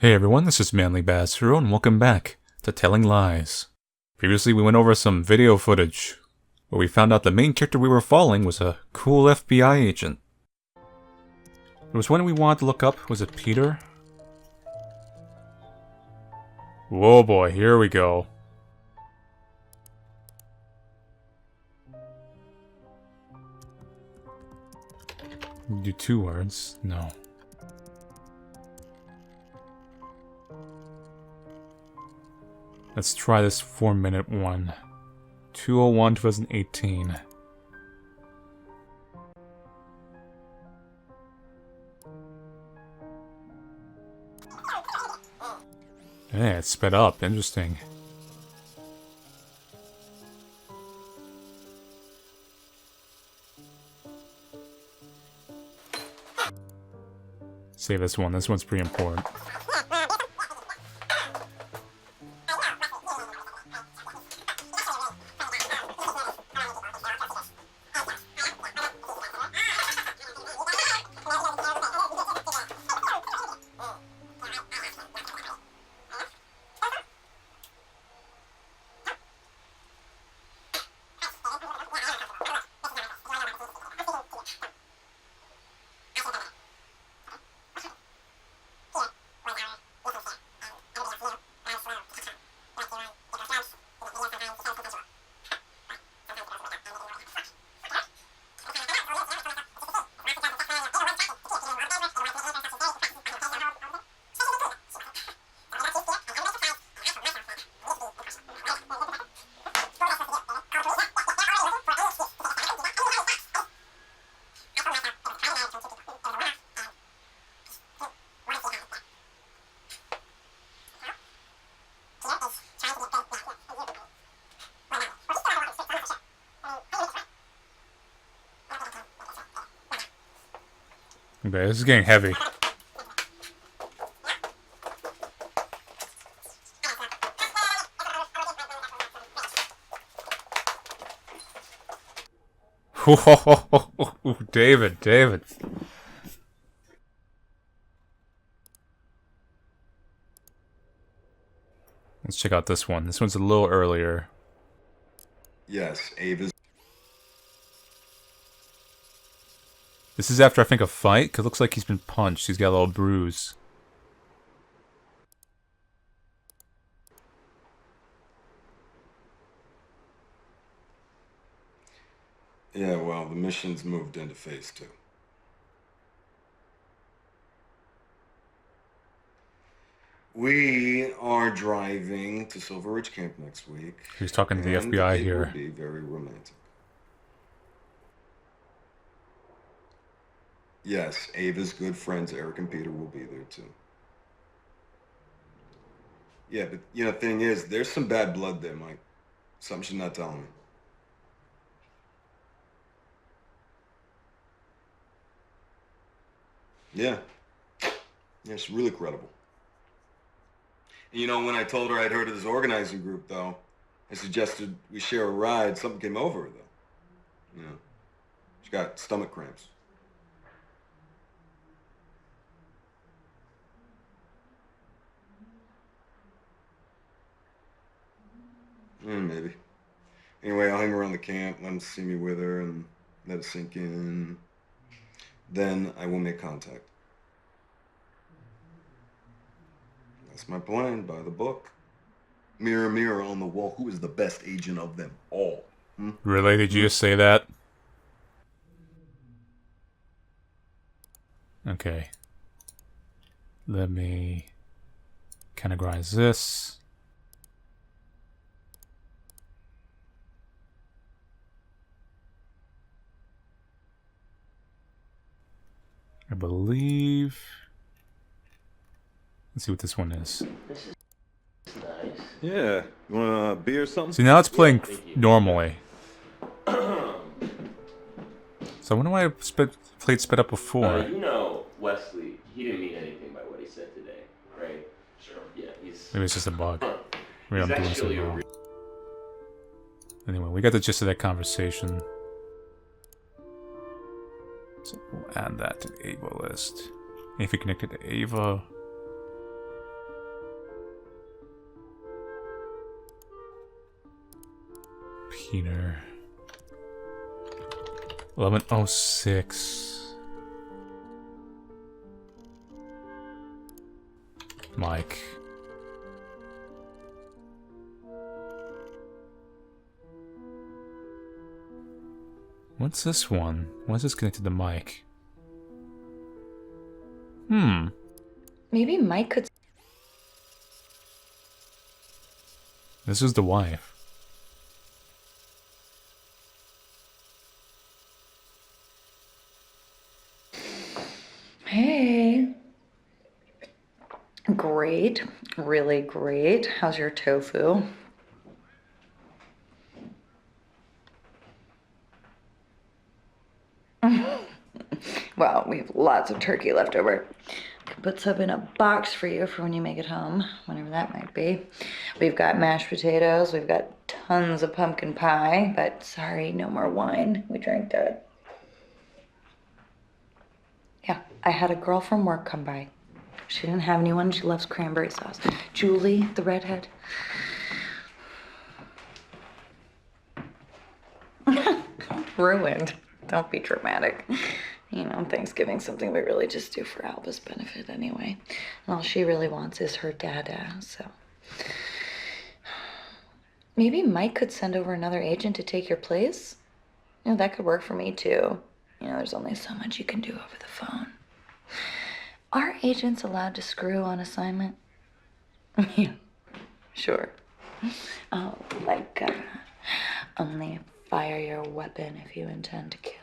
Hey everyone, this is Manly Bass Hero, and welcome back to Telling Lies. Previously we went over some video footage, where we found out the main character we were following was a cool FBI agent. There was one we wanted to look up. Was it Peter? Whoa boy, here we go. Do 2 words? No. Let's try this 4-minute one. 2/01/2018. Hey, it's sped up. Interesting. Save this one. This one's pretty important. Okay, this is getting heavy. Whoa, David. Let's check out this one. This one's a little earlier. Yes, Ava's. This is after, I think, a fight, because it looks like he's been punched. He's got a little bruise. Yeah, well, the mission's moved into phase 2. We are driving to Silver Ridge Camp next week. He's talking to the FBI here. It will be very romantic. Yes, Ava's good friends, Eric and Peter, will be there too. Yeah, but the thing is, there's some bad blood there, Mike. Something she's not telling me. Yeah. Yeah, she's really credible. And when I told her I'd heard of this organizing group, though, I suggested we share a ride. Something came over her, though. She got stomach cramps. Maybe. Anyway, I'll hang around the camp, let them see me with her, and let it sink in. Then I will make contact. That's my plan, by the book. Mirror, mirror on the wall, who is the best agent of them all? Really? Did you just say that? Okay. Let me categorize this. I believe... Let's see what this one is. This is nice. Yeah. You want a beer or something? See, now it's playing normally. So I wonder why I played sped up before. Wesley, he didn't mean anything by what he said today, right? Sure. Yeah, he's... Maybe it's just a bug. Maybe I'm he's doing actually something a wrong. Anyway, we got the gist of that conversation. So we'll add that to the Ava list. If you connected to Ava... Keener. 1106. Mike. What's this one? Why is this connected to Mike? Maybe Mike could. This is the wife. Hey. Great. Really great. How's your tofu? Well, we have lots of turkey left over. Can put some in a box for you for when you make it home, whenever that might be. We've got mashed potatoes. We've got tons of pumpkin pie, but sorry, no more wine. We drank that. Yeah, I had a girl from work come by. She didn't have anyone. She loves cranberry sauce. Julie, the redhead. Ruined. Don't be dramatic. You know, Thanksgiving's something we really just do for Alba's benefit anyway. And all she really wants is her dada, so. Maybe Mike could send over another agent to take your place? You know, that could work for me too. You know, there's only so much you can do over the phone. Are agents allowed to screw on assignment? Yeah, sure. Oh, like, only fire your weapon if you intend to kill.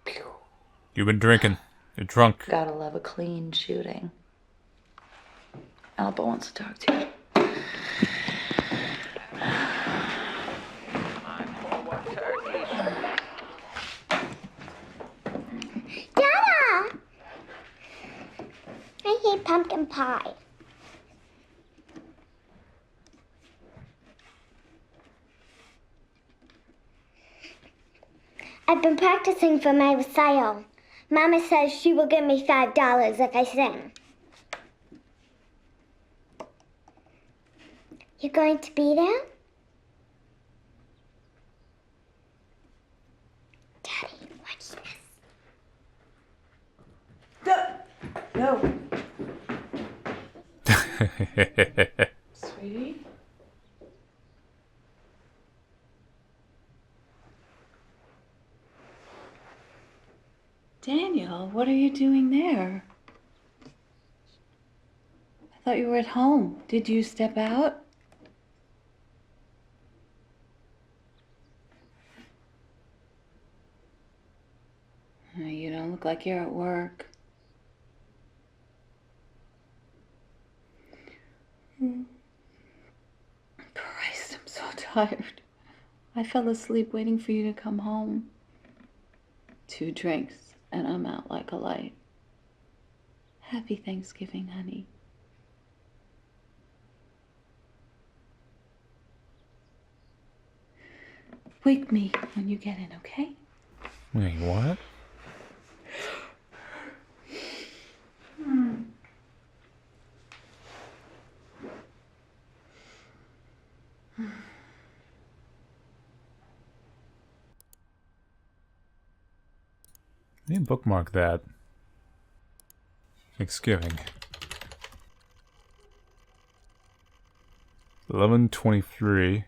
Pew. You've been drinking. You're drunk. Gotta love a clean shooting. Alba wants to talk to you. Dada! I hate pumpkin pie. I've been practicing for my recital. Mama says she will give me $5 if I sing. You going to be there? Daddy, watch this. No. Sweetie? Daniel, what are you doing there? I thought you were at home. Did you step out? You don't look like you're at work. Christ, I'm so tired. I fell asleep waiting for you to come home. 2 drinks. And I'm out like a light. Happy Thanksgiving, honey. Wake me when you get in, okay? Wait, what? I need to bookmark that. Thanksgiving. 11:23.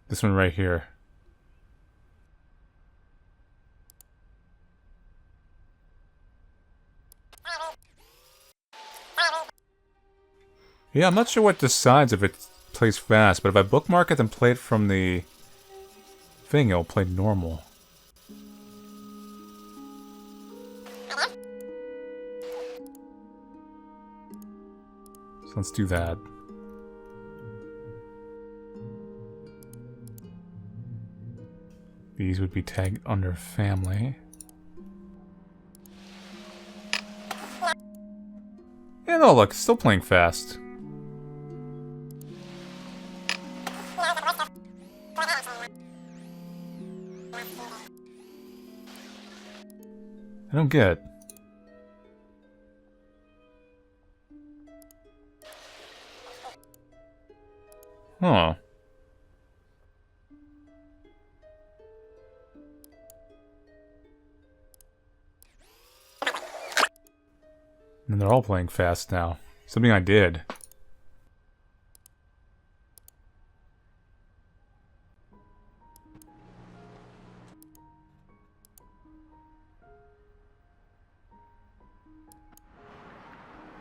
This one right here. Yeah, I'm not sure what decides if it plays fast, but if I bookmark it and play it from the thing, it'll play normal. So let's do that. These would be tagged under family. Yeah, no, look, it's still playing fast. I don't get it. Huh. And they're all playing fast now. Something I did.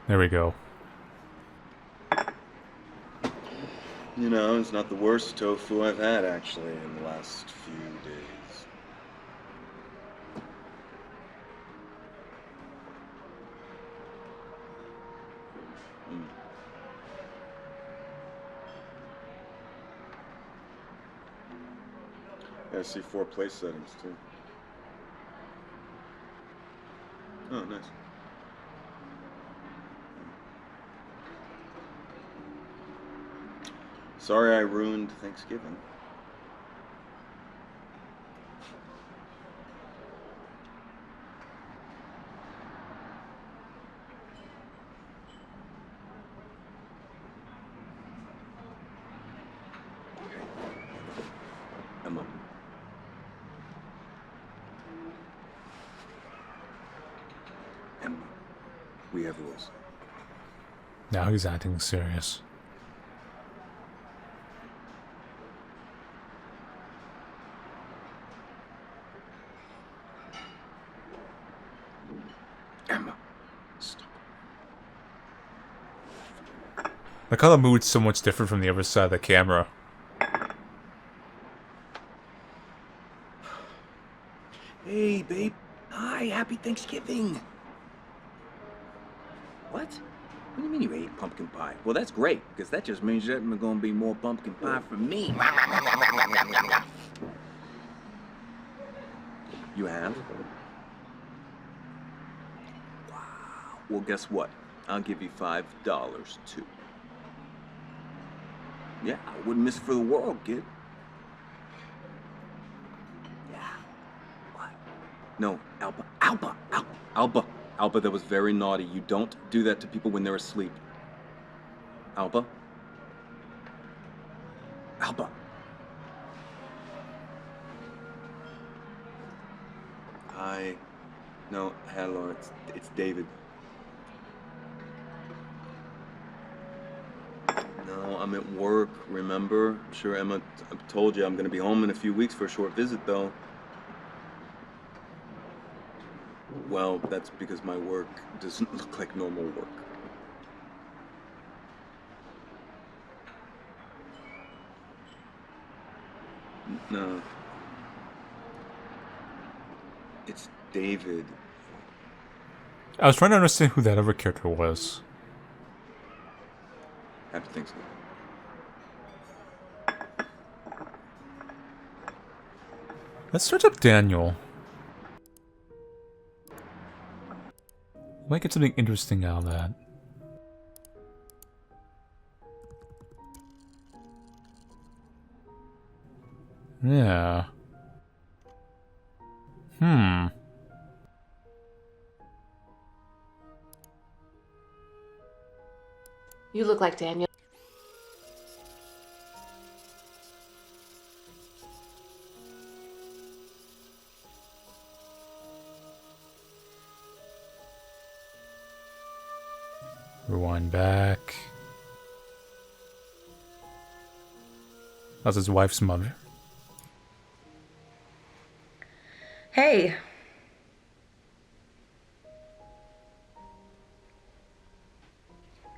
There we go. You know, it's not the worst tofu I've had, actually, in the last few days. Yeah, I see 4 place settings, too. Oh, nice. Sorry I ruined Thanksgiving. Emma. Emma, we have rules. Now he's acting serious. Emma, stop. Like how the mood's so much different from the other side of the camera. Hey, babe. Hi, happy Thanksgiving. What? What do you mean you ate pumpkin pie? Well, that's great, because that just means there's gonna be more pumpkin pie for me. You have? Wow. Well, guess what? I'll give you $5 too. Yeah, I wouldn't miss it for the world, kid. Yeah. What? No, Alba, that was very naughty. You don't do that to people when they're asleep. Alba? Alba. Hi. No, hello, it's David. No, I'm at work, remember? I'm sure Emma told you I'm gonna be home in a few weeks for a short visit, though. Well, that's because my work doesn't look like normal work. No. It's David. I was trying to understand who that other character was. Happy Thanksgiving. Let's search up Daniel. Might get something interesting out of that. Yeah. You look like Daniel. Rewind back. That's his wife's mother. Hey.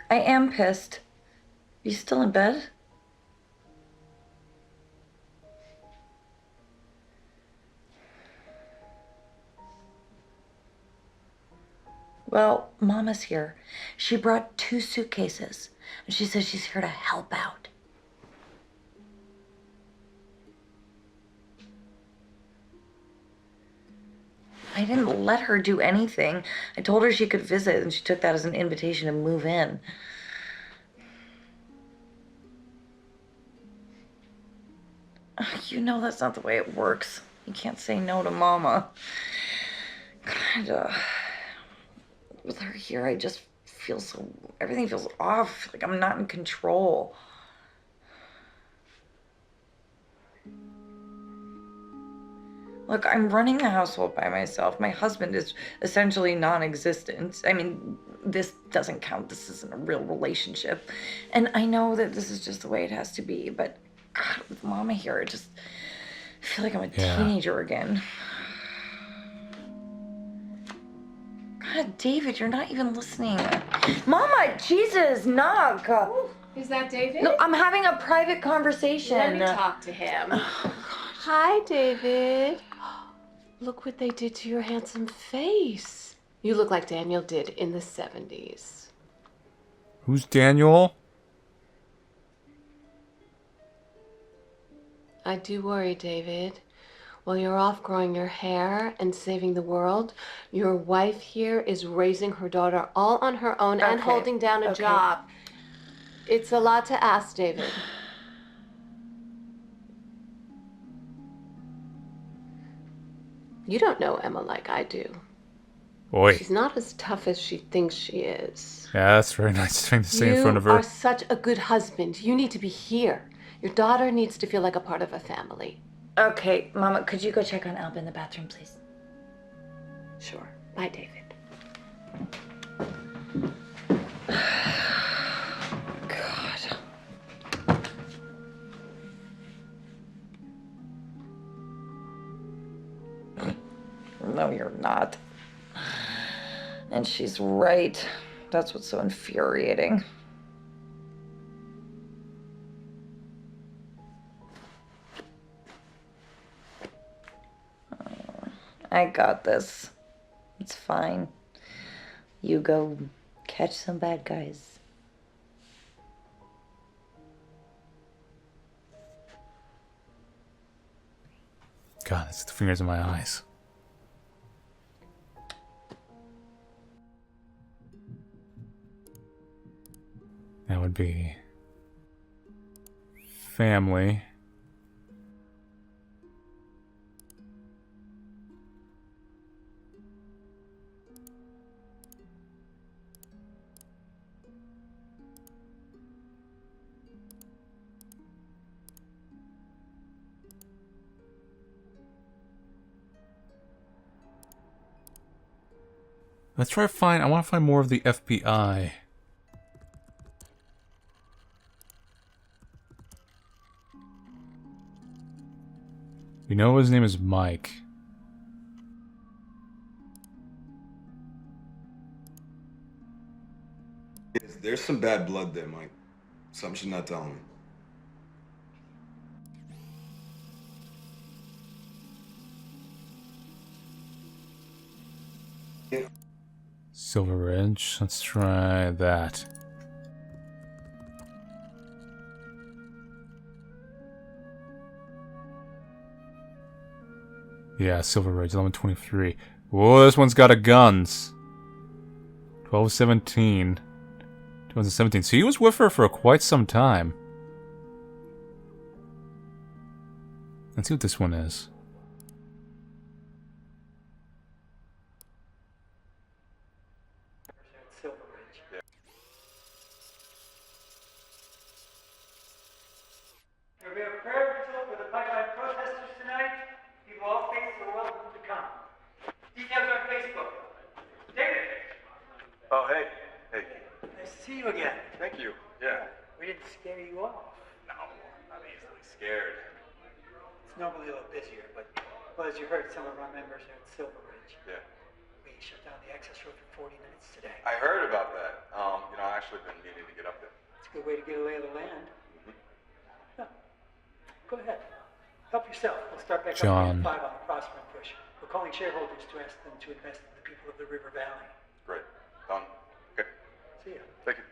I am pissed. You still in bed? Well, Mama's here. She brought 2 suitcases, and she says she's here to help out. I didn't let her do anything. I told her she could visit, and she took that as an invitation to move in. You know that's not the way it works. You can't say no to Mama. God, with her here, I just feel so... Everything feels off. Like I'm not in control. Look, I'm running the household by myself. My husband is essentially non-existent. I mean, this doesn't count. This isn't a real relationship. And I know that this is just the way it has to be, but God, with Mama here, I feel like I'm a teenager again. God, David, you're not even listening. Mama, Jesus, knock. Is that David? No, I'm having a private conversation. Let me talk to him. Hi, David. Look what they did to your handsome face. You look like Daniel did in the 70s. Who's Daniel? I do worry, David. While you're off growing your hair and saving the world, your wife here is raising her daughter all on her own and holding down a job. It's a lot to ask, David. You don't know Emma like I do. Boy. She's not as tough as she thinks she is. Yeah, that's a very nice thing to say in front of her. You are such a good husband. You need to be here. Your daughter needs to feel like a part of a family. Okay, Mama, could you go check on Alba in the bathroom, please? Sure. Bye, David. God. No, you're not. And she's right. That's what's so infuriating. I got this. It's fine. You go catch some bad guys. God, it's the fingers in my eyes. That would be family. Let's try to find, I want to find more of the FBI. We know his name is Mike. There's some bad blood there, Mike. Something she's not telling me. Silver Ridge. Let's try that. Yeah, Silver Ridge, 1123. Whoa, this one's got a guns. 1217. 2017. So he was with her for quite some time. Let's see what this one is. We have prayer ritual for the pipeline protesters tonight. People all faiths are welcome to come. Details on Facebook. David! Oh, hey. Hey. Nice to see you again. Thank you. Yeah. We didn't scare you off. No, I'm easily scared. It's normally a little busier, but well, as you heard, some of our members are at Silver Ridge. Yeah. We shut down the access road for 40 minutes today. I heard about that. I actually been meaning to get up there. It's a good way to get a lay of the land. Yeah. Go ahead. Help yourself. We'll start back John. up at 5 on the Prosper and Push. We're calling shareholders to ask them to invest in the people of the River Valley. Great. Done. Okay. See ya. Thank you.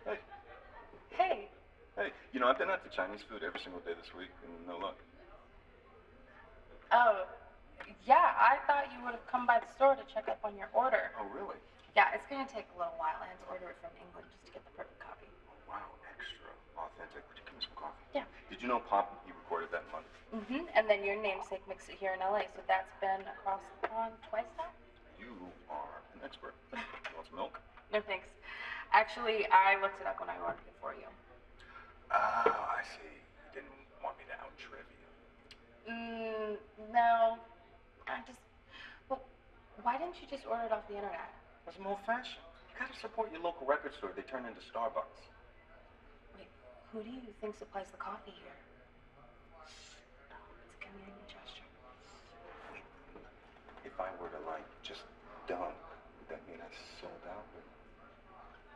Hey. Hey. Hey. I've been out to Chinese food every single day this week, and no luck. Oh, yeah, I thought you would have come by the store to check up on your order. Oh, really? Yeah, it's gonna take a little while. I had to order it from England just to get the perfect copy. Wow, extra authentic. Would you give me some coffee? Yeah. Did you know Pop, he recorded that in London? Mm-hmm. And then your namesake mixed it here in LA, so that's been across the pond twice now? You are an expert. You want some milk? No thanks. Actually, I looked it up when I ordered it for you. Oh, I see. You didn't want me to out trivia. No. I just. Well, why didn't you just order it off the internet? It's more fashion. You gotta support your local record store. They turn into Starbucks. Wait, who do you think supplies the coffee here? It's a community gesture. Wait, if I were to, like, just dunk, would that mean I sold out?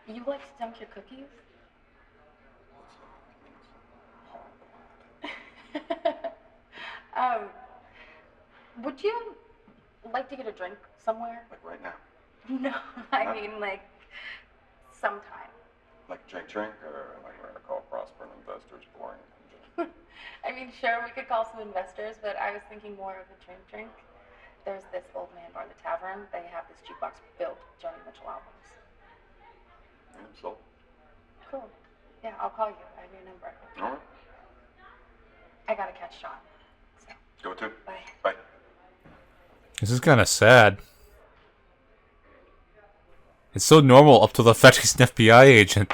You like to dunk your cookies? Would you like to get a drink somewhere? Like right now? No, I mean like sometime. Like drink, or like we're gonna call prospering investors boring? I mean, sure, we could call some investors, but I was thinking more of a drink. There's this old man bar, the tavern. They have this jukebox built with Joni Mitchell albums. Yeah, so. Cool. Yeah, I'll call you. I have your number. All right. I gotta catch Sean. So. Go to. Bye. Bye. This is kind of sad. It's so normal up to the fact he's an FBI agent.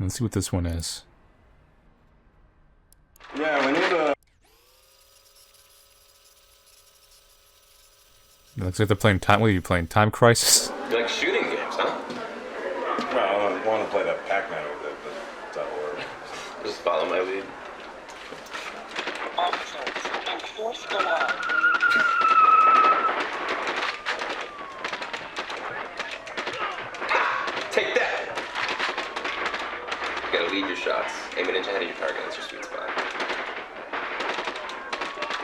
Let's see what this one is. Yeah, we need a... It looks like they're playing time. What are you playing? Time Crisis? You like shooting games, huh? Well, I want to play that Pac-Man over there, but that'll work. Just follow my lead. Take that! You gotta lead your shots. Aim an inch ahead of your target. That's your sweet spot.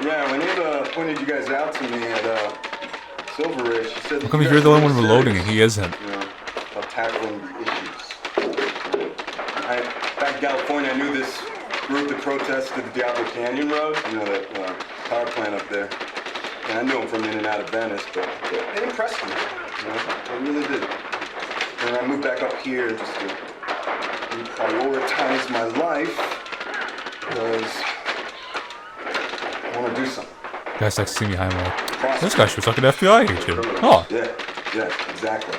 Yeah, when you guys out to me at Silver Ridge, she said... How come you're the only one reloading and he isn't? You know, about tackling issues. Back in California, I knew this group that protested the Diablo Canyon Road, you know, that power plant up there. And I knew them from in and out of Venice, but they impressed me. You know, they really did. And I moved back up here just to reprioritize my life because I want to do something. Guys like to see me high more. This guy shoots like an FBI agent. Oh. Yeah, exactly.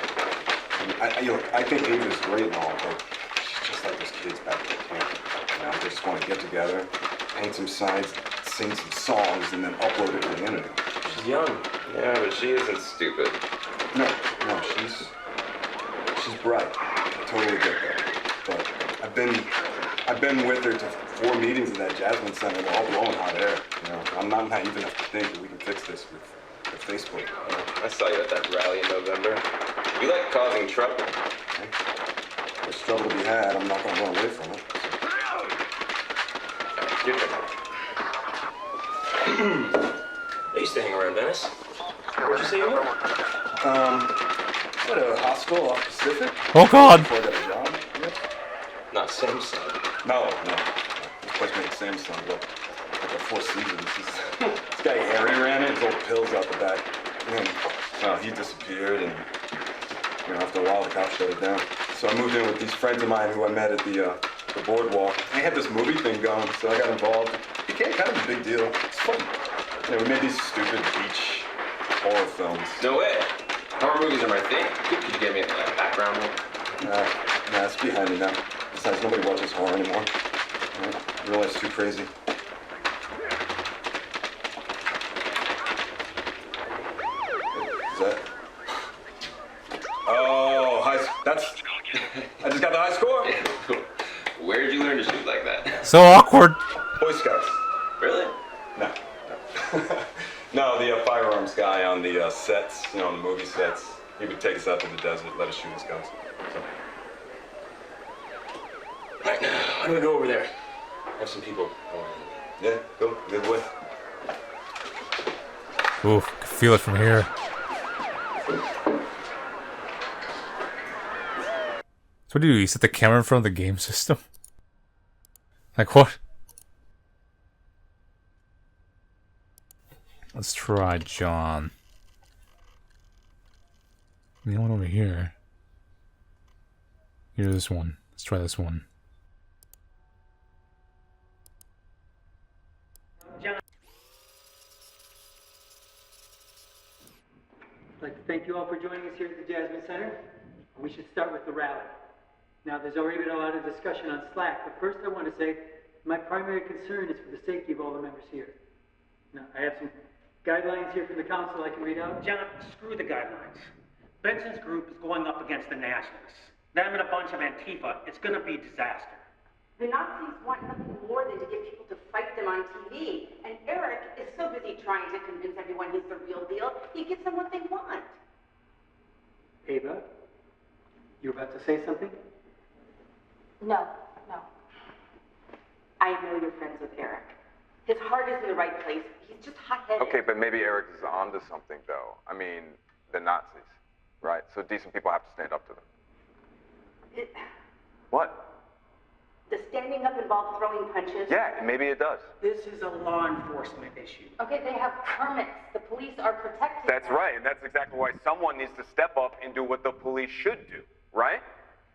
I think Ava's great and all, but she's just like those kids back at the camp. You know, they just want to get together, paint some signs, sing some songs, and then upload it to the internet. She's young. Yeah, but she isn't stupid. No, she's bright. I totally get that. But I've been with her to 4 meetings in that Jasmine Center. They're all blowing hot air. You know, I'm not naive enough to think that we can fix this with Facebook. I saw you at that rally in November. You like causing trouble. Okay. There's trouble to be had. I'm not going to run away from it. Your turn. I used to hang around Venice. Where'd you say you were? At a hospital off Pacific. Oh God! Before I got a job. Yeah. Not Samsung. No. This place made Samsung look like a Four Seasons. This guy Harry ran it, his old pills out the back. And he disappeared, and after a while the cops shut it down. So I moved in with these friends of mine who I met at the boardwalk. They had this movie thing going, so I got involved. It became kind of a big deal. It's fun. We made these stupid beach horror films. No way. Horror movies are my thing. Could you get me a background one? Nah, it's behind me now. Besides, nobody watches horror anymore. I realize it's too crazy. Is that? Oh, that's... I just got the high score. Where'd you learn to shoot like that? So awkward. Boy Scouts. Really? No. No, the firearms guy on the sets, on the movie sets, he would take us out to the desert, let us shoot his guns. So. Right now, I'm gonna go over there. Have some people. Yeah, go. Good way. Ooh, can feel it from here. So what do? You set the camera in front of the game system? Like what? Let's try John. The one over here. Here's this one. Let's try this one. I'd like to thank you all for joining us here at the Jasmine Center. We should start with the rally. Now, there's already been a lot of discussion on Slack, but first I want to say my primary concern is for the safety of all the members here. Now, I have some guidelines here from the council I can read out. John, screw the guidelines. Benson's group is going up against the nationalists. Them and a bunch of Antifa, it's gonna be disaster. The Nazis want nothing more than to get people to fight them on TV. And Eric is so busy trying to convince everyone he's the real deal, he gives them what they want. Ava, you were about to say something? No. I know you're friends with Eric. His heart is in the right place. He's just hot-headed. Okay, but maybe Eric is onto something, though. I mean, the Nazis, right? So decent people have to stand up to them. What? Does standing up involve throwing punches? Yeah, maybe it does. This is a law enforcement issue. Okay, they have permits. The police are protecting That's them. right, and that's exactly why someone needs to step up and do what the police should do, right?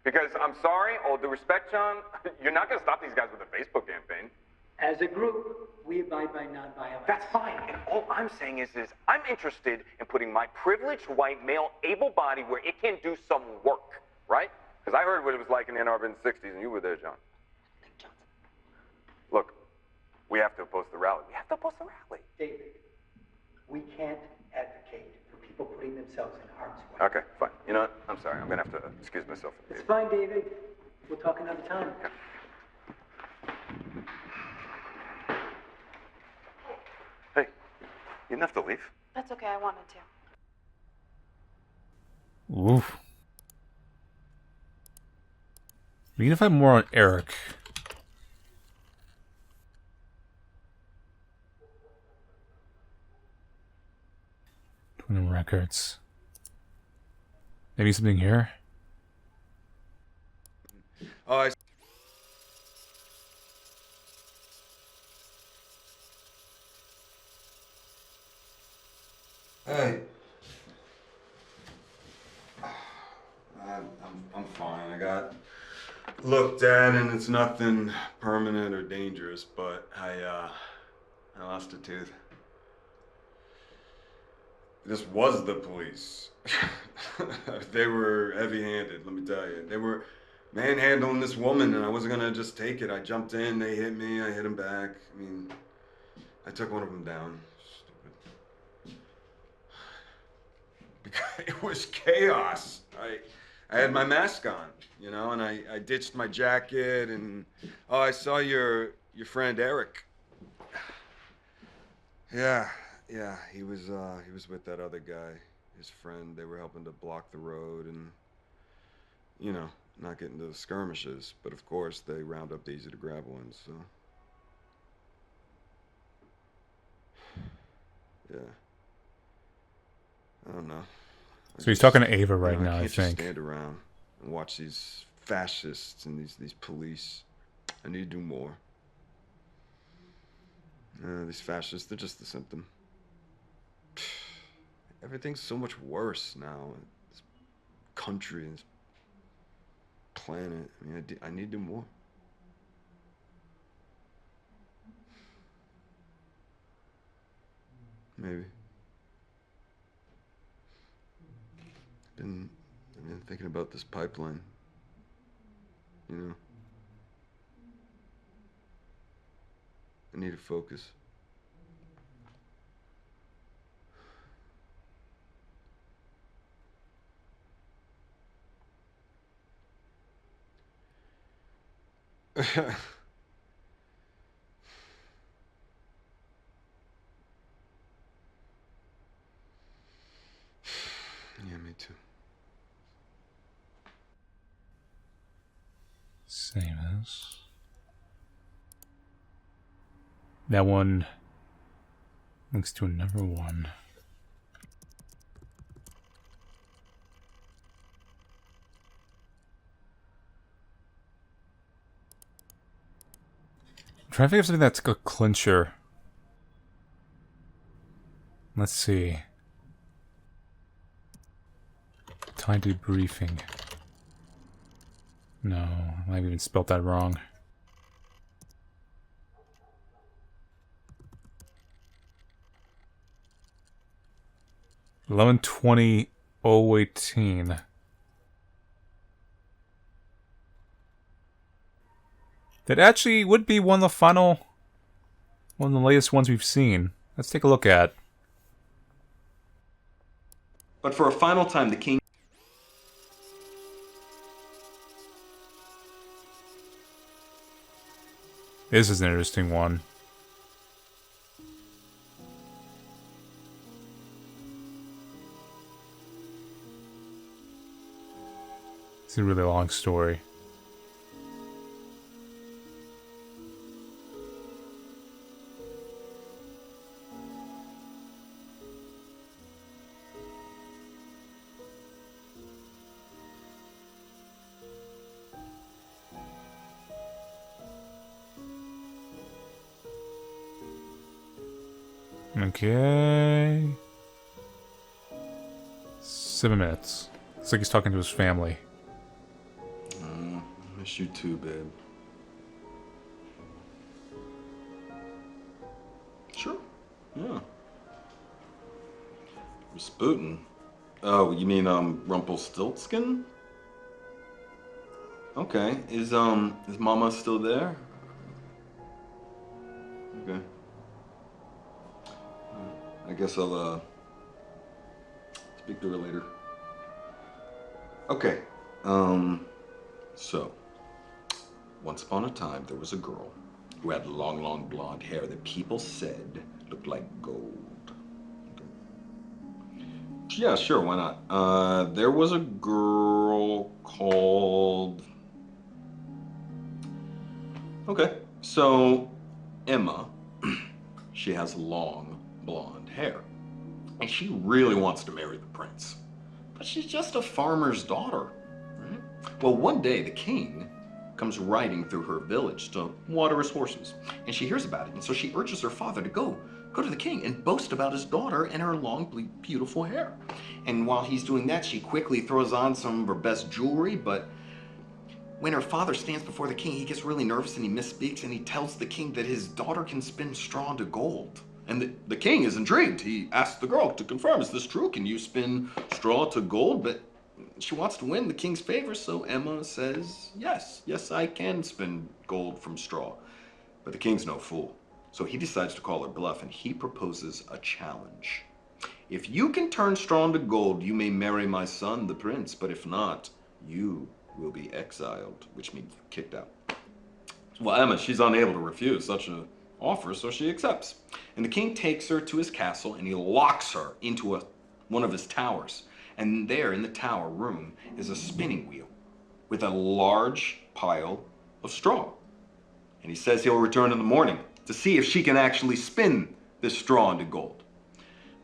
Because I'm sorry, all due respect, John, you're not going to stop these guys with a Facebook campaign. As a group, we abide by nonviolence. That's fine, and all I'm saying is I'm interested in putting my privileged white male able body where it can do some work, right? Because I heard what it was like in Ann Arbor in the 60s, and you were there, John. Look, we have to oppose the rally. We have to oppose the rally. David, we can't advocate for people putting themselves in harm's way. Okay, fine. You know what? I'm sorry. I'm going to have to excuse myself. It's fine, David. We'll talk another time. Yeah. Hey, you didn't have to leave. That's okay, I wanted to. Oof. We need to find more on Eric. Twin records. Maybe something here? Oh, I... Hey. I'm fine. I got looked at, and it's nothing permanent or dangerous, but I lost a tooth. This was the police. They were heavy-handed, let me tell you. They were manhandling this woman, and I wasn't gonna just take it. I jumped in, they hit me, I hit them back. I mean, I took one of them down. Stupid. It was chaos. I had my mask on, you know, and I ditched my jacket, and oh, I saw your friend Eric. Yeah, he was with that other guy, his friend. They were helping to block the road and, you know, not get into the skirmishes. But of course, they round up the easy to grab ones, so. Yeah. I don't know. So he's talking to Ava right now, I can't think. just stand around and watch these fascists and these police. I need to do more. These fascists, they're just the symptom. Everything's so much worse now. This country, this planet. I mean, I need to do more. Maybe. I've been thinking about this pipeline. You know. I need to focus. Yeah, me too. Same as. That one links to another one. I'm trying to think of something that's a clincher. Let's see. Time debriefing. No, I even spelled that wrong. 11/20/018. That actually would be one of the latest ones we've seen. Let's take a look at. But for a final time, the king... This is an interesting one. It's a really long story. Okay. 7 minutes. Looks like he's talking to his family. Miss you too, babe. Sure. Yeah. Rasputin? Oh, you mean, Rumpelstiltskin? Okay. Is Mama still there? Okay. I guess I'll, speak to her later. Okay. So, once upon a time, there was a girl who had long, long blonde hair that people said looked like gold. Okay. Yeah, sure, why not? There was a girl called... Okay, so Emma, she has long blonde hair, and she really wants to marry the prince. But she's just a farmer's daughter, right? Well, one day the king comes riding through her village to water his horses, and she hears about it, and so she urges her father to go to the king and boast about his daughter and her long, beautiful hair. And while he's doing that, she quickly throws on some of her best jewelry, but when her father stands before the king, he gets really nervous and he misspeaks, and he tells the king that his daughter can spin straw into gold. And the king is intrigued. He asks the girl to confirm, is this true? Can you spin straw to gold? But she wants to win the king's favor, so Emma says, yes, I can spin gold from straw. But the king's no fool. So he decides to call her bluff, and he proposes a challenge. If you can turn straw into gold, you may marry my son, the prince. But if not, you will be exiled, which means kicked out. Well, Emma, she's unable to refuse such an offer, so she accepts. And the king takes her to his castle, and he locks her into one of his towers. And there in the tower room is a spinning wheel with a large pile of straw. And he says he'll return in the morning to see if she can actually spin this straw into gold.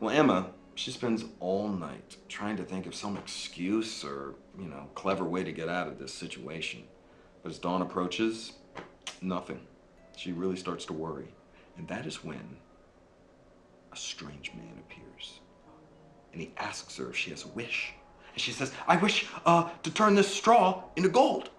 Well, Emma, she spends all night trying to think of some excuse or, clever way to get out of this situation. But as dawn approaches, nothing. She really starts to worry. And that is when a strange man appears. And he asks her if she has a wish. And she says, I wish to turn this straw into gold.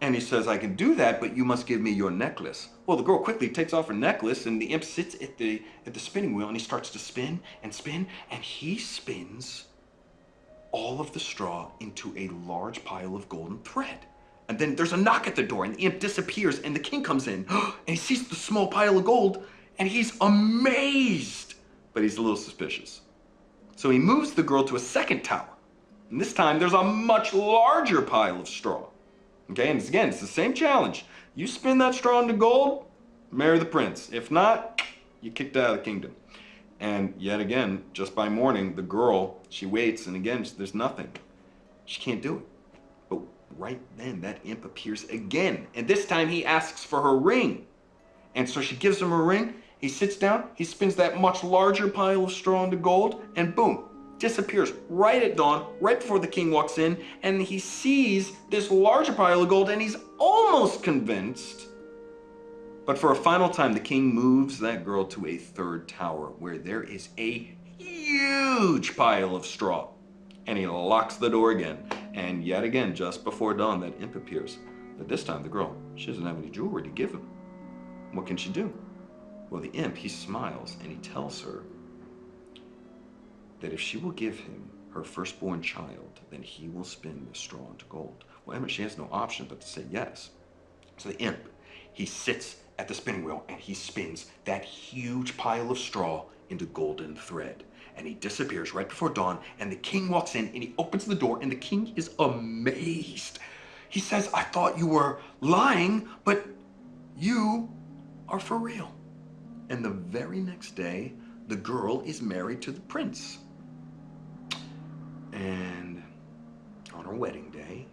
And he says, I can do that, but you must give me your necklace. Well, the girl quickly takes off her necklace, and the imp sits at the spinning wheel, and he starts to spin and spin, and he spins all of the straw into a large pile of golden thread. And then there's a knock at the door, and the imp disappears, and the king comes in, and he sees the small pile of gold, and he's amazed, but he's a little suspicious. So he moves the girl to a second tower, and this time there's a much larger pile of straw. Okay, and it's the same challenge. You spin that straw into gold, marry the prince. If not, you're kicked out of the kingdom. And yet again, just by morning, the girl, she waits, and again, there's nothing. She can't do it. But right then, that imp appears again, and this time he asks for her ring. And so she gives him her ring, he sits down, he spins that much larger pile of straw into gold, and boom, disappears right at dawn, right before the king walks in, and he sees this larger pile of gold, and he's almost convinced. But for a final time, the king moves that girl to a third tower where there is a huge pile of straw. And he locks the door again. And yet again, just before dawn, that imp appears. But this time, the girl, she doesn't have any jewelry to give him. What can she do? Well, the imp, he smiles, and he tells her, that if she will give him her firstborn child, then he will spin the straw into gold. Well, Emma, she has no option but to say yes. So the imp, he sits at the spinning wheel and he spins that huge pile of straw into golden thread. And he disappears right before dawn, and the king walks in and he opens the door, and the king is amazed. He says, I thought you were lying, but you are for real. And the very next day, the girl is married to the prince. And on her wedding day,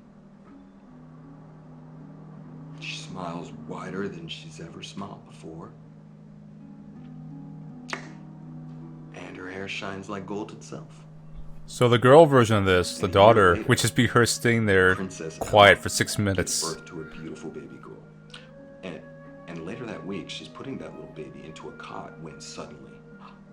she smiles wider than she's ever smiled before. And her hair shines like gold itself. So the girl version of this, the daughter, would just be her staying there quiet for 6 minutes. Gives birth to a beautiful baby girl. And later that week, she's putting that little baby into a cot when suddenly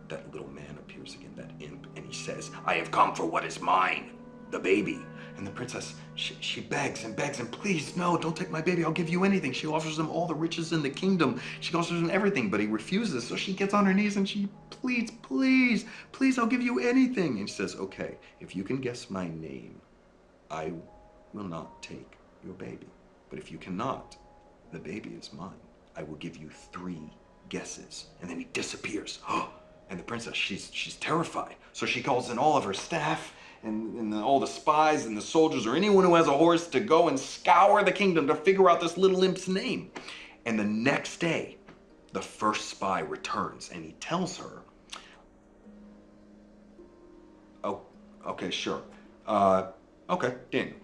that little man appears again, that imp, and he says, I have come for what is mine, the baby. And the princess, she begs and begs and please, no, don't take my baby, I'll give you anything. She offers him all the riches in the kingdom. She offers him everything, but he refuses. So she gets on her knees and she pleads, please, please, I'll give you anything. And she says, okay, if you can guess my name, I will not take your baby. But if you cannot, the baby is mine. I will give you 3 guesses. And then he disappears. And the princess, she's terrified. So she calls in all of her staff and all the spies and the soldiers or anyone who has a horse to go and scour the kingdom to figure out this little imp's name. And the next day, the first spy returns and he tells her, oh, okay, sure. Okay, Daniel.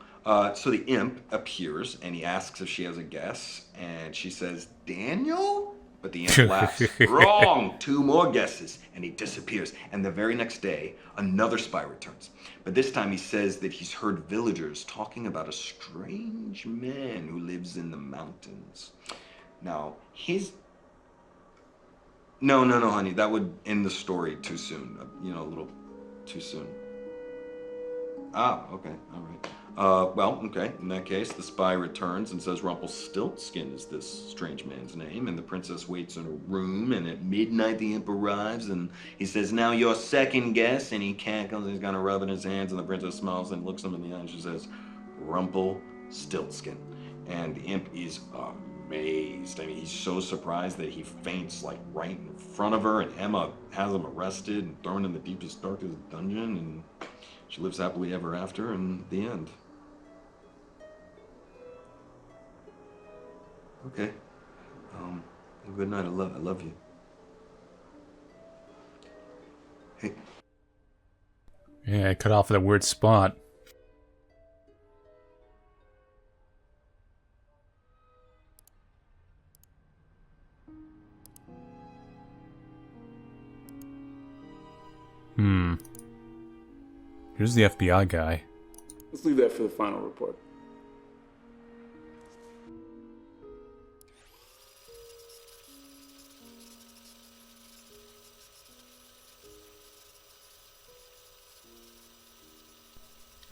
So the imp appears and he asks if she has a guess, and she says, Daniel? But the imp laughs. Wrong! 2 more guesses. And he disappears. And the very next day, another spy returns. But this time he says that he's heard villagers talking about a strange man who lives in the mountains. Now, No, honey. That would end the story too soon. You know, a little too soon. Ah, okay. All right. Well, okay, in that case, the spy returns and says Rumpelstiltskin is this strange man's name, and the princess waits in her room, and at midnight the imp arrives, and he says, now your second guess, and he cackles, and he's gonna rub in his hands, and the princess smiles and looks him in the eye, and she says, Rumpelstiltskin. And the imp is amazed. I mean, he's so surprised that he faints, like, right in front of her, and Emma has him arrested and thrown in the deepest, darkest dungeon, and she lives happily ever after, and the end. Okay. Good night. I love you. Hey. Yeah, I cut off at a weird spot. Here's the FBI guy. Let's leave that for the final report.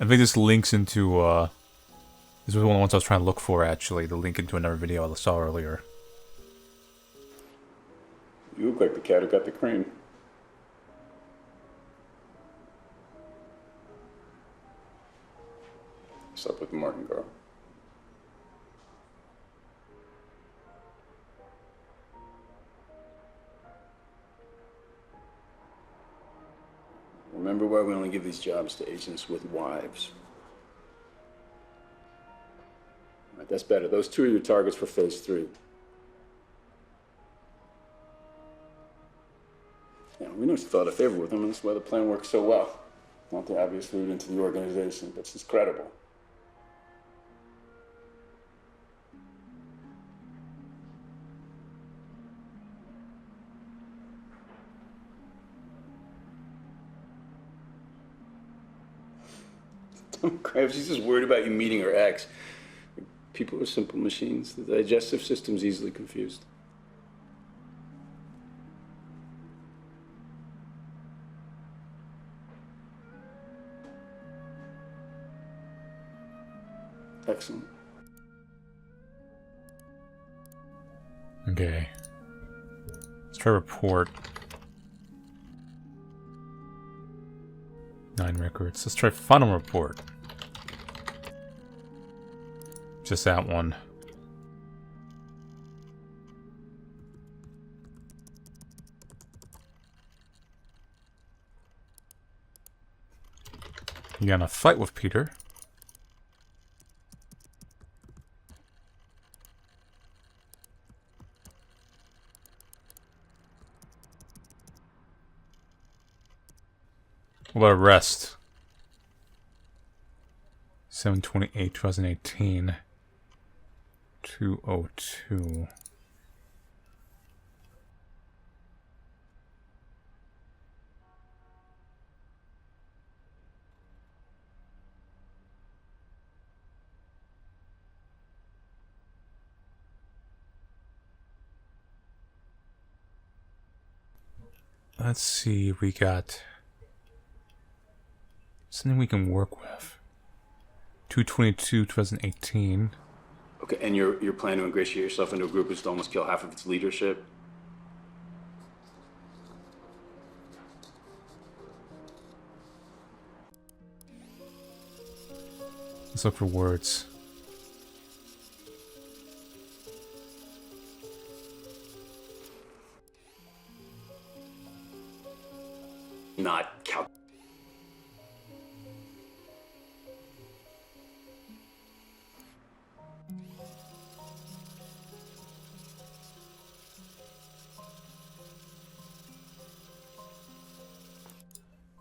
I think this links into, this was one of the ones I was trying to look for, actually. The link into another video I saw earlier. You look like the cat who got the cream. Slept with the Martin girl. Remember why we only give these jobs to agents with wives. All right, that's better. Those 2 are your targets for phase 3. Yeah, we know she thought a favor with him, and that's why the plan works so well. Not the obvious route into the organization, but she's credible. Krabs, she's just worried about you meeting her ex. People are simple machines. The digestive system's easily confused. Excellent. Okay. Let's try report. 9 records. Let's try final report. Just that one. You got in a fight with Peter. What about arrest? 7/28/2018. 2:02. Let's see, we got something we can work with. 2/22/2018. Okay, and your plan to ingratiate yourself into a group is to almost kill half of its leadership? Let's look for words. Not cal-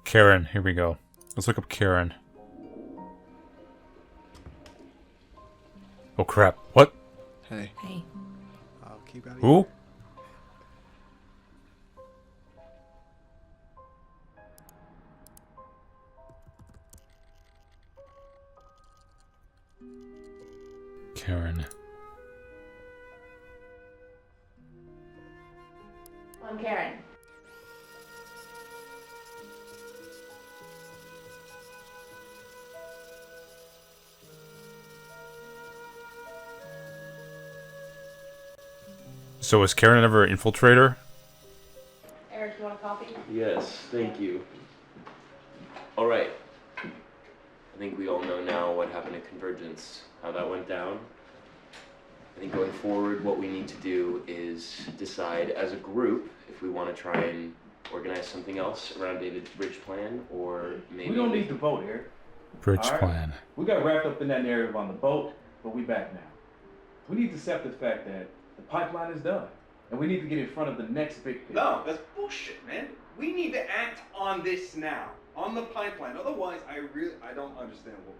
Karen, here we go. Let's look up Karen. Oh crap, what? Hey. Hey. I'll keep out of Who? Karen. I'm Karen. So is Karen ever an infiltrator? Eric, you want a coffee? Yes, thank you. All right. I think we all know now what happened at Convergence, how that went down. I think going forward, what we need to do is decide as a group if we want to try and organize something else around David's bridge plan, or maybe... We don't need to vote here. Bridge All right? plan. We got wrapped up in that narrative on the boat, but we back now. We need to accept the fact that the pipeline is done, and we need to get in front of the next big picture. No, that's bullshit, man. We need to act on this now, on the pipeline. Otherwise, I don't understand what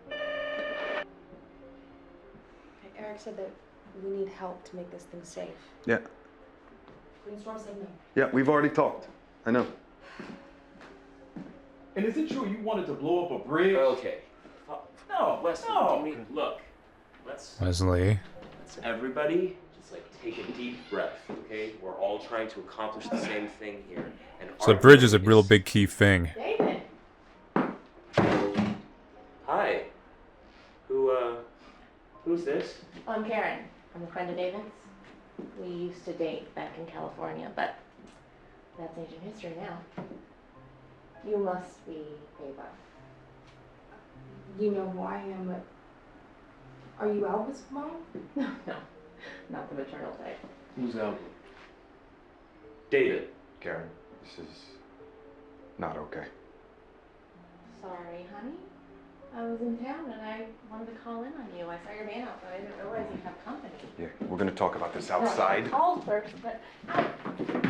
we're doing. Eric said that we need help to make this thing safe. Yeah. Brainstorm said no. Yeah, we've already talked. I know. And is it true you wanted to blow up a bridge? Okay. No, Wesley, no. look, let's Leslie. everybody just like take a deep breath, okay? We're all trying to accomplish the same thing here. And So the bridge is a real big key thing. David. Hi. Who's this? I'm Karen. I'm a friend of David's. We used to date back in California, but that's ancient history now. You must be Ava. You know who I am, but are you Elvis' mom? No, not the maternal type. Who's Elvis? David. Karen, this is not okay. Sorry, honey. I was in town and I wanted to call in on you. I saw your van out, but I didn't realize you have company. Yeah, we're gonna talk about this No, outside. I called first, but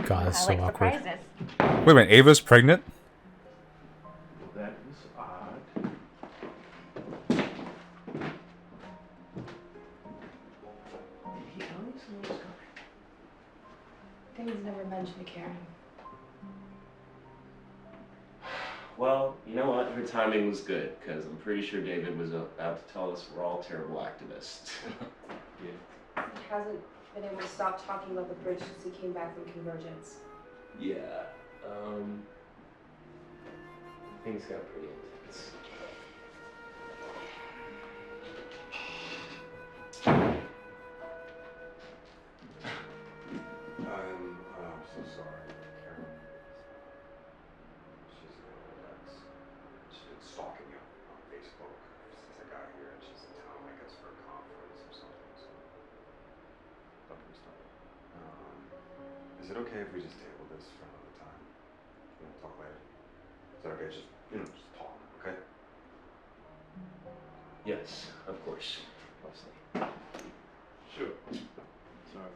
God, that's I so like awkward. surprises. Wait a minute, Ava's pregnant? That is odd. Did he tell you someone was coming? David's never mentioned Karen. Well, you know what? Her timing was good, because I'm pretty sure David was about to tell us we're all terrible activists. Yeah. He hasn't been able to stop talking about the bridge since he came back from Convergence. Yeah, things got pretty intense. I'm so sorry, Karen. It's Is it okay if we just table this for another time? We'll talk later. Is that okay? Just, just talk, okay? Yes, of course, Wesley. Sure. Sorry.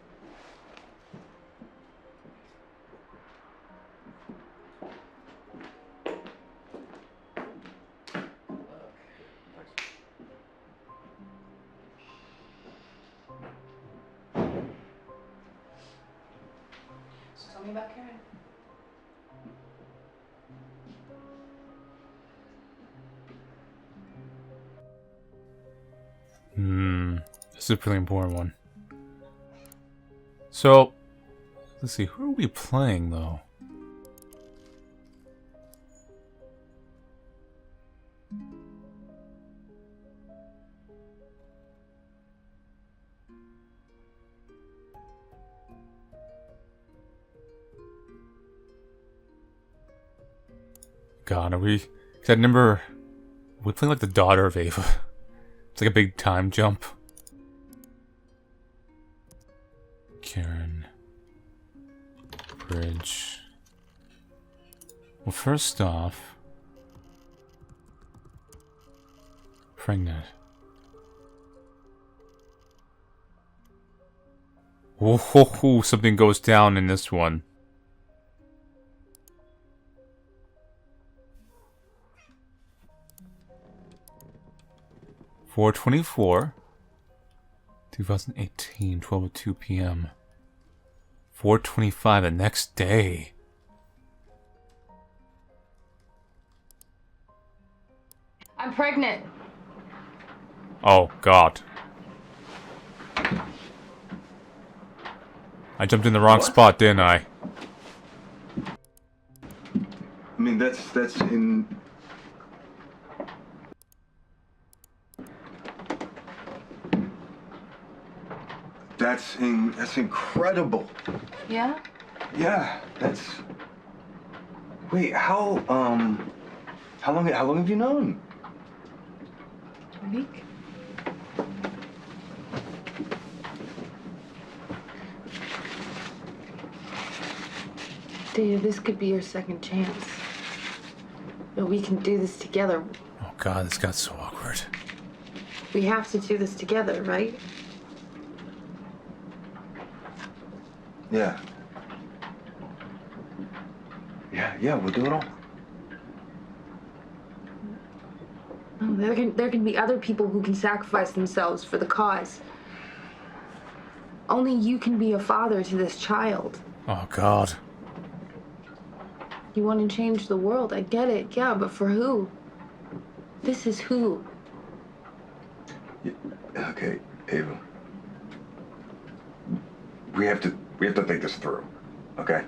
So tell me about Karen. This is a pretty important one. So, let's see, who are we playing though? God, are we... Cause I remember... We're playing like the daughter of Ava. It's like a big time jump. Karen. Bridge. Well, first off... Pregnant. Oh, something goes down in this one. $4:24, 2018, 12:02 p.m. 4:25 the next day. I'm pregnant. Oh, God. I jumped in the wrong spot, didn't I? I mean, that's in... That's incredible. Yeah? Yeah, that's... Wait, how long have you known? A week. Dave, this could be your second chance. But we can do this together. Oh, God, this got so awkward. We have to do this together, right? Yeah. Yeah, we'll do it all. Oh, there can be other people who can sacrifice themselves for the cause. Only you can be a father to this child. Oh, God. You want to change the world, I get it, yeah, but for who? This is who. Yeah, okay, Ava. We have to think this through, okay?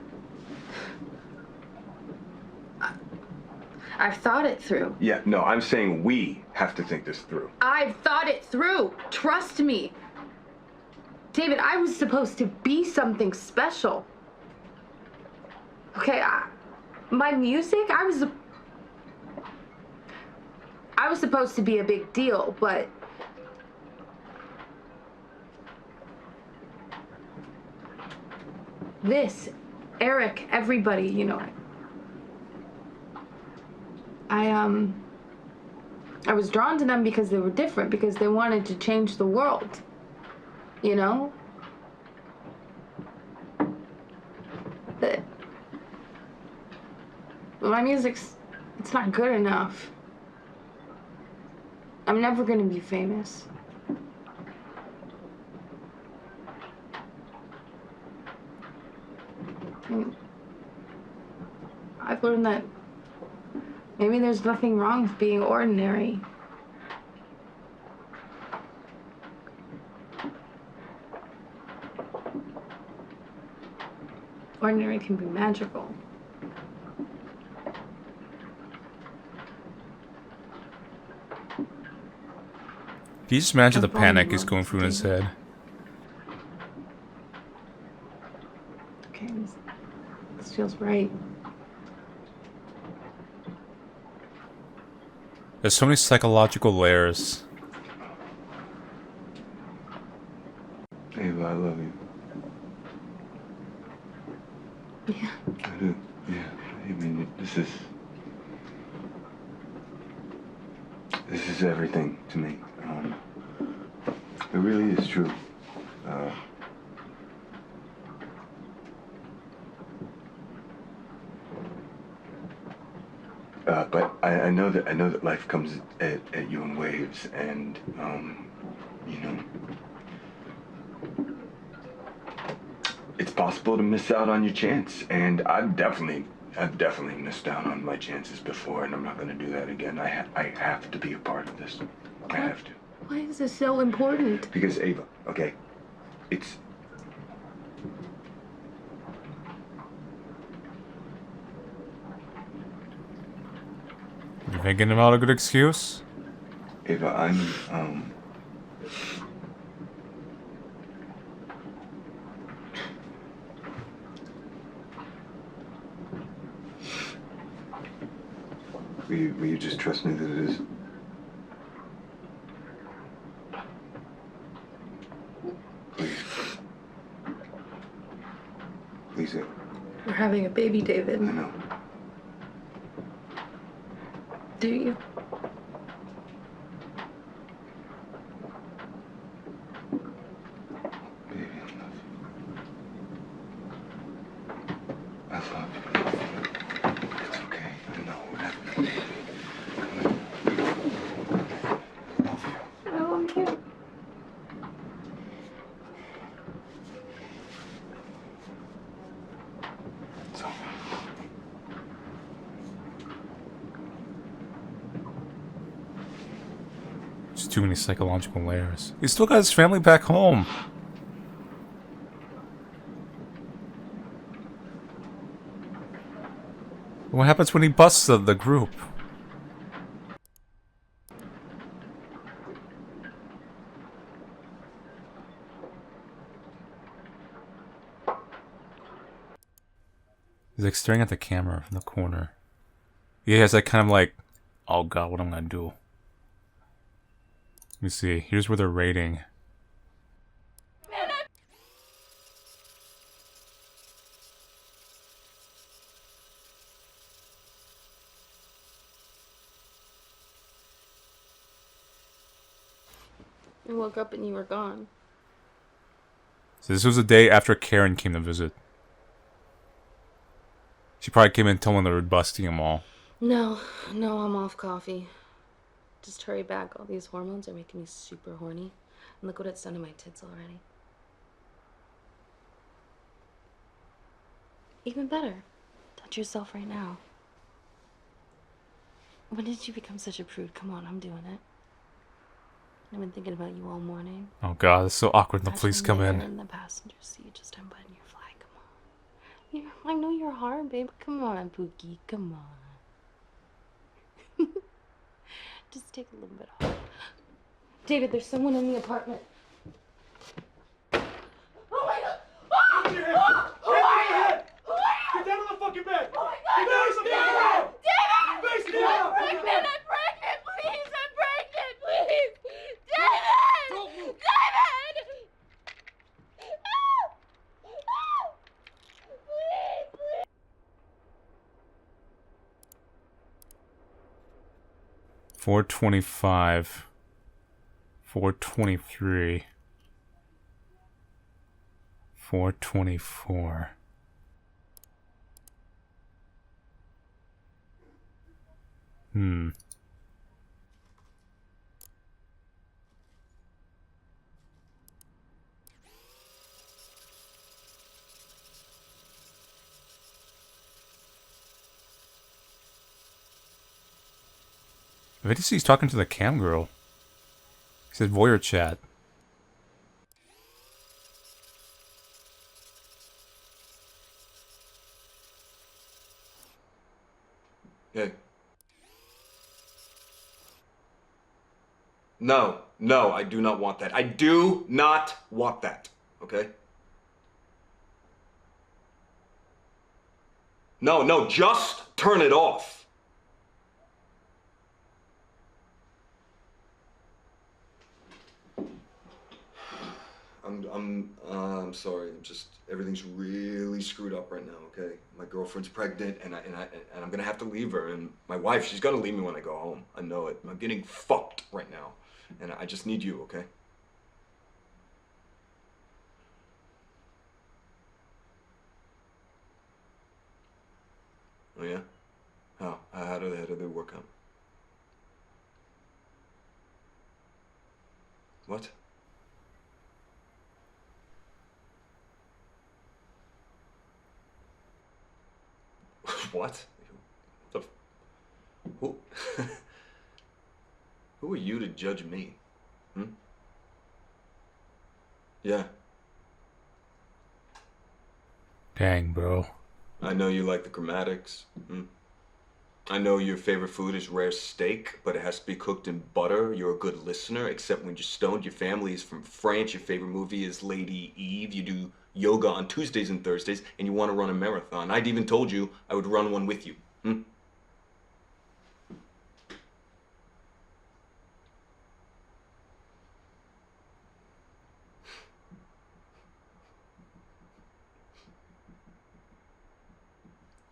I've thought it through. Yeah, no, I'm saying we have to think this through. I've thought it through. Trust me. David, I was supposed to be something special. Okay, my music, I was supposed to be a big deal, but this, Eric, everybody, you know, I was drawn to them because they were different, because they wanted to change the world, you know? But my music's, it's not good enough. I'm never gonna be famous. I've learned that maybe there's nothing wrong with being ordinary. Ordinary can be magical. Can you just imagine the panic he's going through in his head? Okay, this feels right. There's so many psychological layers. Ava, I love you. Yeah. I do. Yeah. I mean, this is everything to me. It really is true. But I know that life comes at you in waves, and you know, it's possible to miss out on your chance. And I've definitely missed out on my chances before, and I'm not going to do that again. I have to be a part of this. I have to. Why is this so important? Because Ava, okay, it's. You thinking about a good excuse? Ava, I'm Will you just trust me that it is? Please. Please, Ava. We're having a baby, David. I know. Do you? Baby, I love you. It's okay. I know we're having a baby. I love you. It's over. There's too many psychological layers. He's still got his family back home. What happens when he busts the group? He's like staring at the camera from the corner. He has that kind of like, oh god, what am I gonna do? Let me see. Here's where they're rating. I woke up and you were gone. So this was the day after Karen came to visit. She probably came in telling they were busting them all. No, I'm off coffee. Just hurry back. All these hormones are making me super horny. And look what it's done to my tits already. Even better. Touch yourself right now. When did you become such a prude? Come on, I'm doing it. I've been thinking about you all morning. Oh god, it's so awkward when the police come in. In the passenger seat, just unbutton your flag. Come on. I know you're hard, babe. Come on, Pookie. Come on. Just take a little bit off. David, there's someone in the apartment. Oh my god! Ah! Get your head! Who are you? Who are you? Get down on the fucking bed! Oh my god! Get down on the fucking bed! David! Face me down! I'm pregnant! I'm pregnant! Please! I'm pregnant! Please! David! Don't move! David! Ah! Ah! Please! Please! 425. 423. 424. I bet he's talking to the cam girl. He said voyeur chat. Hey. No, I do not want that. I do not want that, okay? No, just turn it off. I'm sorry. Everything's really screwed up right now. Okay, my girlfriend's pregnant, and I'm gonna have to leave her. And my wife, she's gonna leave me when I go home. I know it. I'm getting fucked right now, and I just need you. Okay. Oh yeah. How do they work out? What? What? The, who? Who are you to judge me? Hmm? Yeah. Dang, bro. I know you like the chromatics. Hmm? I know your favorite food is rare steak, but it has to be cooked in butter. You're a good listener, except when you're stoned. Your family is from France. Your favorite movie is Lady Eve. You do yoga on Tuesdays and Thursdays, and you want to run a marathon. I'd even told you I would run one with you. Hmm?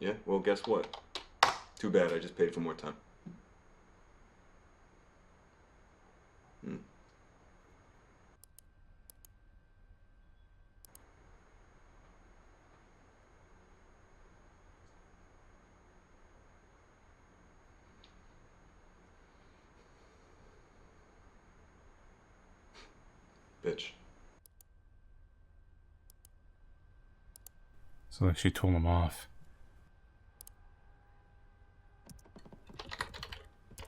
Yeah, well, guess what? Too bad, I just paid for more time. Hmm. Bitch. So she told him off.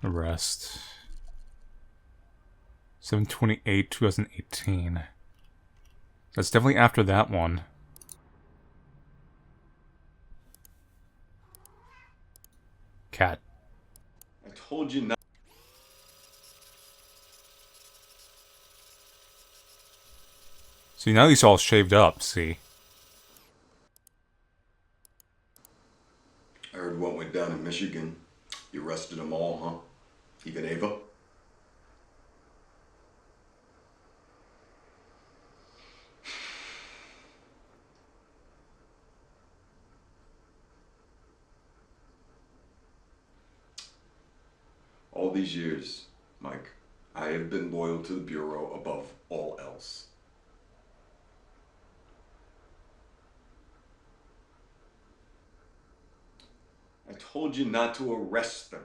Arrest. 7/28/2018. That's definitely after that one. Cat. I told you not. See, now he's all shaved up, see? I heard what went down in Michigan. You arrested them all, huh? Even Ava? All these years, Mike, I have been loyal to the Bureau above all else. I told you not to arrest them.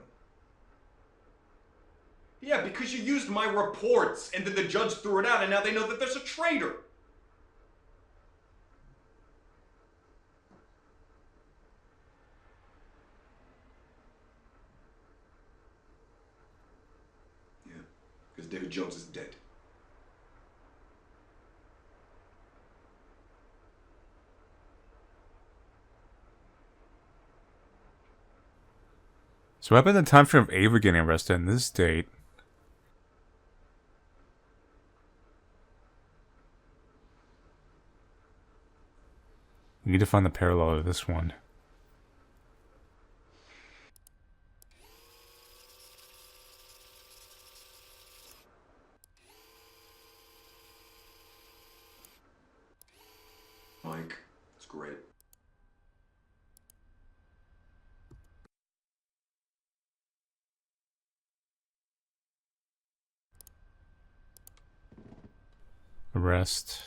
Yeah, because you used my reports, and then the judge threw it out, and now they know that there's a traitor. Yeah, because David Jones is dead. So what happened at the time frame of Ava getting arrested in this date? We need to find the parallel to this one. Mike, it's great. Arrest.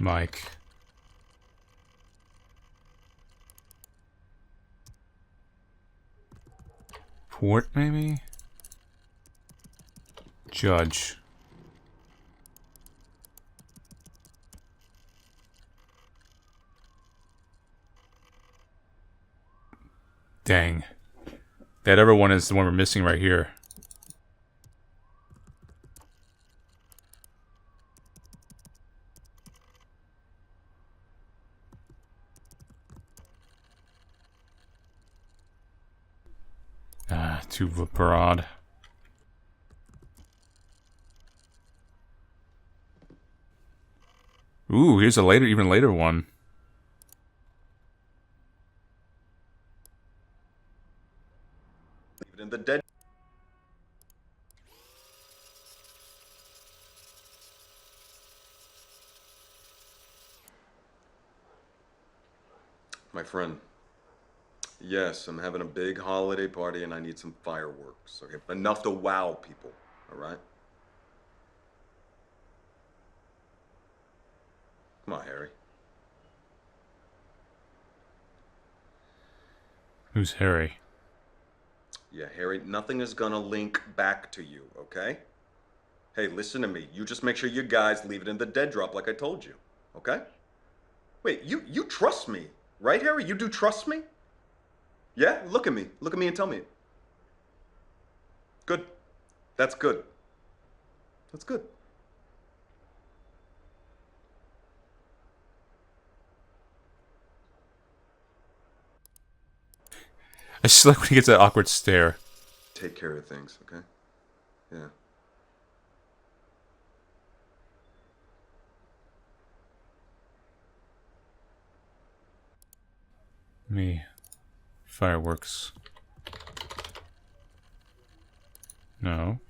Mike. Port, maybe? Judge. Dang. That other one is the one we're missing right here. Ah, too broad. Ooh, here's a later, even later one. Leave it in the dead. My friend. Yes, I'm having a big holiday party and I need some fireworks. Okay, enough to wow people, all right? Come on, Harry. Who's Harry? Yeah, Harry, nothing is gonna link back to you, okay? Hey, listen to me. You just make sure you guys leave it in the dead drop like I told you, okay? Wait, you trust me, right, Harry? You do trust me? Yeah? Look at me. Look at me and tell me. Good. That's good. That's good. I just like when he gets that awkward stare. Take care of things, okay? Yeah. Me. Fireworks. No.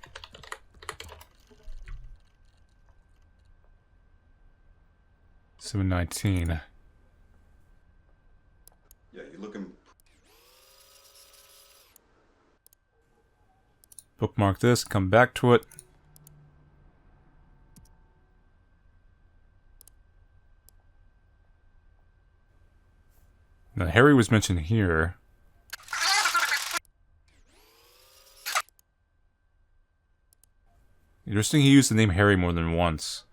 $7.19. Yeah, you're looking... Bookmark this, come back to it. Now, Harry was mentioned here. Interesting he used the name Harry more than once.